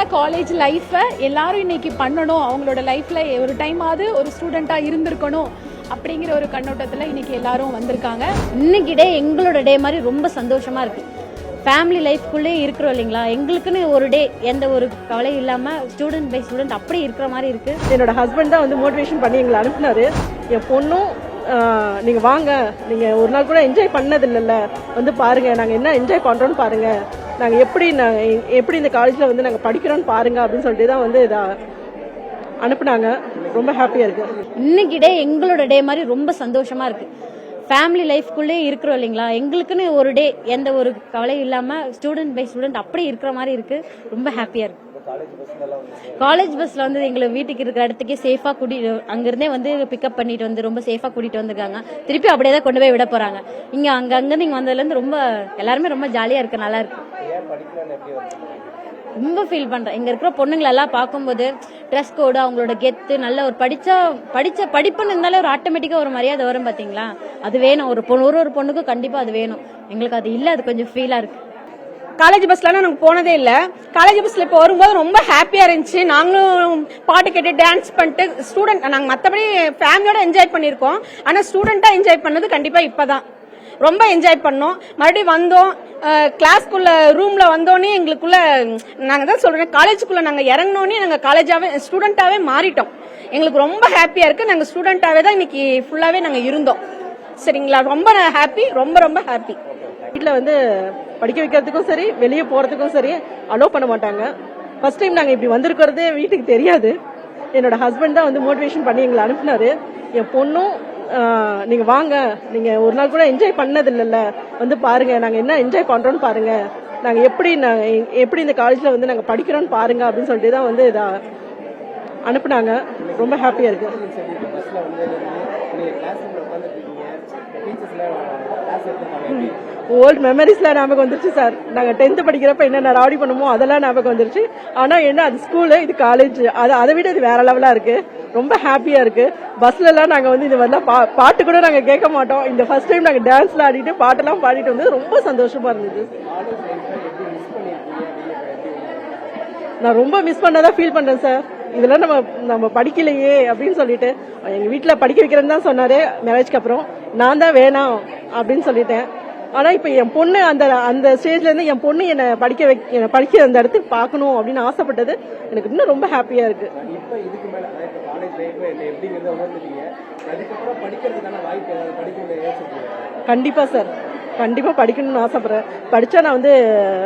பண்ண காலேஜ் லைஃப்பை எல்லாரும் இன்னைக்கு பண்ணணும், அவங்களோட லைஃப்ல ஒரு டைமாவது ஒரு ஸ்டூடெண்டா இருந்திருக்கணும் அப்படிங்கிற ஒரு கண்ணோட்டத்தில் இன்னைக்கு எல்லாரும் வந்திருக்காங்க. இன்னைக்கு டே எங்களோட டே மாதிரி ரொம்ப சந்தோஷமா இருக்கு. ஃபேமிலி லைஃப்குள்ளே இருக்கிறோம் இல்லைங்களா, எங்களுக்குன்னு ஒரு டே எந்த ஒரு கவலையும் இல்லாமல் ஸ்டூடெண்ட் பை ஸ்டூடெண்ட் அப்படியே இருக்கிற மாதிரி இருக்கு. என்னோட ஹஸ்பண்ட் தான் வந்து மோட்டிவேஷன் பண்ணி எங்களை அனுப்புனாரு. என் பொண்ணும் நீங்கள் வாங்க, நீங்கள் ஒரு நாள் கூட என்ஜாய் பண்ணது இல்லைல்ல, வந்து பாருங்கள் நாங்கள் என்ன என்ஜாய் பண்ணுறோன்னு பாருங்கள், நாங்கள் எப்படி இந்த காலேஜில் வந்து நாங்கள் படிக்கிறோன்னு பாருங்கள் அப்படின்னு சொல்லிட்டு தான் வந்து இதை அனுப்புனாங்க. ரொம்ப ஹாப்பியாக இருக்குது. இன்னைக்கு டே எங்களோட டே மாதிரி ரொம்ப சந்தோஷமா இருக்கு. ஃபேமிலி லைஃப்குள்ளே இருக்கிறோம் இல்லைங்களா, எங்களுக்குன்னு ஒரு டே எந்த ஒரு கவலையும் இல்லாமல் ஸ்டூடெண்ட் பை ஸ்டூடெண்ட் அப்படியே இருக்கிற மாதிரி இருக்கு. ரொம்ப ஹாப்பியாக இருக்கு. காலேஜ் பஸ்ல வந்து எங்களை வீட்டுக்கு இருக்கிற இடத்துக்கே சேஃபா கூட்டிட்டு அங்கிருந்தே வந்து பிக்கப் பண்ணிட்டு வந்து ரொம்ப சேஃபா கூட்டிட்டு வந்திருக்காங்க. திருப்பி அப்படியே தான் கொண்டு போய் விட போறாங்க. இங்க அங்க நீங்க வந்ததுல இருந்து ரொம்ப எல்லாருமே ரொம்ப ஜாலியா இருக்கு, நல்லா இருக்கு. ரொம்ப ஃபீல் பண்றேன். இங்க இருக்கிற பொண்ணுங்களை எல்லாம் பார்க்கும்போது ட்ரெஸ் கோடு, அவங்களோட கெத்து, நல்ல ஒரு படிச்ச படிப்புன்னு இருந்தாலே ஒரு ஆட்டோமேட்டிக்கா ஒரு மரியாதை வரும் பாத்தீங்களா, அது வேணும். ஒரு பொண்ணுக்கும் கண்டிப்பா அது வேணும். எங்களுக்கு அது இல்ல, அது கொஞ்சம் ஃபீலா இருக்கு. காலேஜ் பஸ்ல நாங்க போனதே இல்ல. காலேஜ் பஸ்ல இப்ப வரும்போது ரொம்ப ஹாப்பியா இருந்துச்சு. நாங்களும் பாட்டு கேட்டு டான்ஸ் பண்ணிட்டு ஸ்டூடெண்ட் நாங்க மத்தபடி ஃபேமிலியோட என்ஜாய் பண்ணிருக்கோம். ஆனா ஸ்டூடெண்டா என்ஜாய் பண்ணது கண்டிப்பா இப்பதான் ரொம்ப என்ஜாய் பண்ணோம். மறுபடியும் வந்தோம், கிளாஸ்க்குள்ள ரூம்ல வந்தோடனே எங்களுக்குள்ள நாங்க தான் சொல்றேன், காலேஜுக்குள்ள நாங்க இறங்கினோடனே நாங்க காலேஜாவே ஸ்டூடெண்டாவே மாறிட்டோம். எங்களுக்கு ரொம்ப ஹாப்பியா இருக்கு. நாங்க ஸ்டூடெண்டாவே தான் இன்னைக்கு ஃபுல்லாவே நாங்க இருந்தோம். சரிங்களா, ரொம்ப ஹாப்பி, ரொம்ப ரொம்ப ஹாப்பி. வீட்டில் வந்து படிக்க வைக்கிறதுக்கும் சரி, வெளியே போகிறதுக்கும் சரி அலோவ் பண்ண மாட்டாங்க. ஃபர்ஸ்ட் டைம் நாங்கள் இப்படி வந்திருக்கிறதே வீட்டுக்கு தெரியாது. என்னோட ஹஸ்பண்ட் தான் வந்து மோட்டிவேஷன் பண்ணி எங்களை அனுப்புனாரு. என் பொண்ணும் நீங்கள் வாங்க, நீங்கள் ஒரு நாள் கூட என்ஜாய் பண்ணது இல்லைல்ல, வந்து பாருங்கள் நாங்கள் என்ன என்ஜாய் பண்ணுறோன்னு பாருங்கள், நாங்கள் எப்படி இந்த காலேஜில் வந்து நாங்கள் படிக்கிறோன்னு பாருங்கள் அப்படின்னு சொல்லிட்டு தான் வந்து இதை அனுப்புனாங்க. ரொம்ப ஹாப்பியாக இருக்கு. ஓல்டு மெமரிஸ்லாம் ஞாபகம் வந்துருச்சு சார். நாங்கள் 10th படிக்கிறப்ப என்னென்ன ராடி பண்ணுமோ அதெல்லாம் ஞாபகம் வந்துருச்சு. ஆனால் என்ன, அது ஸ்கூலு, இது காலேஜ், அதை விட இது வேற லெவலாக இருக்கு. ரொம்ப ஹாப்பியாக இருக்கு. பஸ்ல எல்லாம் நாங்கள் வந்து இந்த மாதிரிலாம் பாட்டு கூட நாங்கள் கேட்க மாட்டோம். இந்த ஃபர்ஸ்ட் டைம் நாங்கள் டான்ஸ்ல ஆடிட்டு பாட்டெல்லாம் பாடிட்டு வந்து ரொம்ப சந்தோஷமா இருந்தது. நான் ரொம்ப மிஸ் பண்ணதான் ஃபீல் பண்றேன் சார். இதெல்லாம் நம்ம படிக்கலையே அப்படின்னு சொல்லிட்டு, எங்க வீட்டுல படிக்க வைக்கிறேன்னு தான் சொன்னாரு. மேரேஜ்க்கு அப்புறம் நான் தான் வேணாம் அப்படின்னு சொல்லிட்டேன். ஆனா இப்ப என் பொண்ணு அந்த ஸ்டேஜ்ல இருந்து என் பொண்ணு என்னை படிக்க அந்த இடத்துக்கு பார்க்கணும் அப்படின்னு ஆசைப்பட்டது எனக்கு இன்னும் ரொம்ப ஹாப்பியா இருக்கு. கண்டிப்பா சார், கண்டிப்பா படிக்கணும்னு ஆசைப்படுறேன். படிச்சா நான் வந்து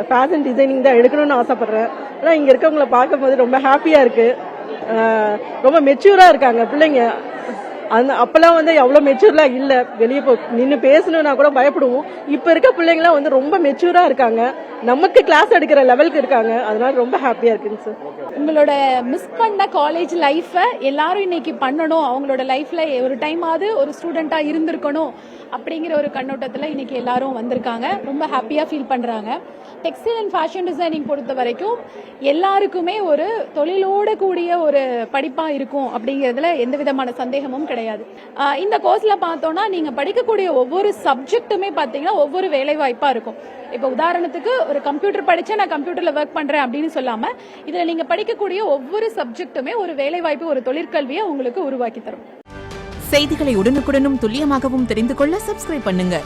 ஃபேஷன் டிசைனிங் தான் எடுக்கணும்னு ஆசைப்படுறேன். ஆனா இங்க இருக்கவங்களை பார்க்கும்போது ரொம்ப ஹாப்பியா இருக்கு. ரொம்ப மெச்சூரா இருக்காங்க பிள்ளைங்க. அப்பெல்லாம் வந்து எவ்வளவு மெச்சூர்லாம் இல்ல. வெளியே நின்று பேசணும்னா கூட பயப்படுவோம். இப்ப இருக்க பிள்ளைங்களாம் வந்து ரொம்ப மெச்சூரா இருக்காங்க, நமக்கு கிளாஸ் எடுக்கிற லெவலுக்கு இருக்காங்க. அதனால ரொம்ப ஹாப்பியா இருக்குங்க சார். உங்களோட மிஸ் பண்ண காலேஜ் லைஃப்பை எல்லாரும் இன்னைக்கு பண்ணணும், அவங்களோட லைஃப்ல ஒரு டைமாவது ஒரு ஸ்டூடெண்டா இருந்திருக்கணும் அப்படிங்கிற ஒரு கண்ணோட்டத்தில் இன்னைக்கு எல்லாரும் வந்திருக்காங்க. ரொம்ப ஹாப்பியா ஃபீல் பண்றாங்க. டெக்ஸ்டைல் அண்ட் ஃபேஷன் டிசைனிங் பொறுத்த வரைக்கும் எல்லாருக்குமே ஒரு தொழிலோட கூடிய ஒரு படிப்பா இருக்கும் அப்படிங்கிறதுல எந்த விதமான சந்தேகமும் கிடையாது. இந்த கோர்ஸ்ல பார்த்தோம்னா நீங்க படிக்கக்கூடிய ஒவ்வொரு சப்ஜெக்ட்டுமே பாத்தீங்கன்னா ஒவ்வொரு வேலை வாய்ப்பா இருக்கும். இப்ப உதாரணத்துக்கு ஒரு கம்ப்யூட்டர் படிச்சா நான் கம்ப்யூட்டர்ல ஒர்க் பண்றேன் அப்படின்னு சொல்லாம, இதுல நீங்க படிக்கக்கூடிய ஒவ்வொரு சப்ஜெக்ட்டுமே ஒரு வேலை வாய்ப்பு, ஒரு தொழிற்கல்வியை உங்களுக்கு உருவாக்கி தரும். செய்திகளை உடனுக்குடனும் துல்லியமாகவும் தெரிந்து கொள்ள சப்ஸ்கிரைப் பண்ணுங்க.